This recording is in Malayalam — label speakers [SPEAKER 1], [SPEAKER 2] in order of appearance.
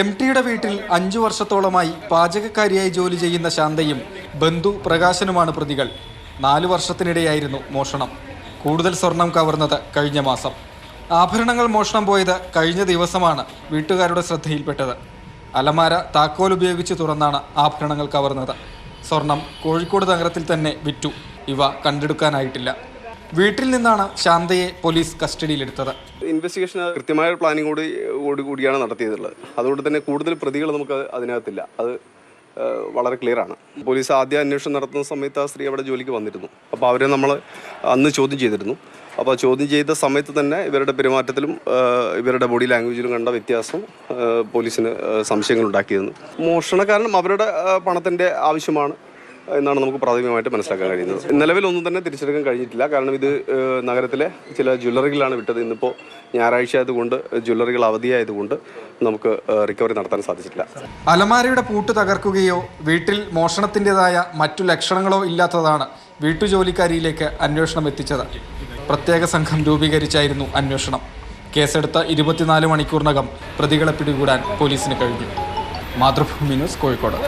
[SPEAKER 1] MTയുടെ വീട്ടിൽ 5 വർഷത്തോളമായി പാചകക്കാരിയായി ജോലി ചെയ്യുന്ന ശാന്തയും ബന്ധു പ്രകാശനുമാണ് പ്രതികൾ. 4 വർഷത്തിനിടെയായിരുന്നു മോഷണം. കൂടുതൽ സ്വർണം കവർന്നത് കഴിഞ്ഞ മാസം. ആഭരണങ്ങൾ മോഷണം പോയത് കഴിഞ്ഞ ദിവസമാണ് വീട്ടുകാരുടെ ശ്രദ്ധയിൽപ്പെട്ടത്. അലമാര താക്കോൽ ഉപയോഗിച്ച് തുറന്നാണ് ആഭരണങ്ങൾ കവർന്നത്. സ്വർണം കോഴിക്കോട് നഗരത്തിൽ തന്നെ വിറ്റു. ഇവ കണ്ടെടുക്കാനായിട്ടില്ല. വീട്ടിൽ നിന്നാണ് ശാന്തയെ പോലീസ് കസ്റ്റഡിയിലെടുത്തത്.
[SPEAKER 2] ഇൻവെസ്റ്റിഗേഷൻ കൃത്യമായ പ്ലാനിങ്ങോടുകൂടിയാണ് നടത്തിയതുള്ളത്. അതുകൊണ്ട് തന്നെ കൂടുതൽ പ്രതികൾ നമുക്ക് അതിനകത്തില്ല. അത് വളരെ ക്ലിയറാണ്. പോലീസ് ആദ്യ അന്വേഷണം നടത്തുന്ന സമയത്ത് ആ സ്ത്രീ അവിടെ ജോലിക്ക് വന്നിരുന്നു. അപ്പോൾ അവരെ നമ്മൾ അന്ന് ചോദ്യം ചെയ്തിരുന്നു. അപ്പോൾ ചോദ്യം ചെയ്ത സമയത്ത് തന്നെ ഇവരുടെ പെരുമാറ്റത്തിലും ഇവരുടെ ബോഡി ലാംഗ്വേജിലും കണ്ട വ്യത്യാസം പോലീസിന് സംശയങ്ങൾ ഉണ്ടാക്കിയിരുന്നു. മോഷണ കാരണം അവരുടെ പണത്തിൻ്റെ ആവശ്യമാണ് എന്നാണ് നമുക്ക് പ്രാഥമികമായിട്ട് മനസ്സിലാക്കാൻ കഴിയുന്നത്. നിലവിലൊന്നും തന്നെ തിരിച്ചെടുക്കാൻ കഴിഞ്ഞിട്ടില്ല. കാരണം ഇത് നഗരത്തിലെ ചില ജ്വല്ലറികളാണ് വിട്ടത്. ഇന്നിപ്പോൾ ഞായറാഴ്ച ആയതുകൊണ്ട് ജ്വല്ലറികൾ അവധിയായതുകൊണ്ട് നമുക്ക് റിക്കവറി നടത്താൻ സാധിച്ചിട്ടില്ല.
[SPEAKER 1] അലമാരയുടെ പൂട്ട് തകർക്കുകയോ വീട്ടിൽ മോഷണത്തിൻ്റെതായ മറ്റു ലക്ഷണങ്ങളോ ഇല്ലാത്തതാണ് വീട്ടുജോലിക്കാരിയിലേക്ക് അന്വേഷണം എത്തിച്ചത്. പ്രത്യേക സംഘം രൂപീകരിച്ചായിരുന്നു അന്വേഷണം. കേസെടുത്ത 24 മണിക്കൂറിനകം പ്രതികളെ പിടികൂടാൻ പോലീസിന് കഴിഞ്ഞു. മാതൃഭൂമി ന്യൂസ്, കോഴിക്കോട്.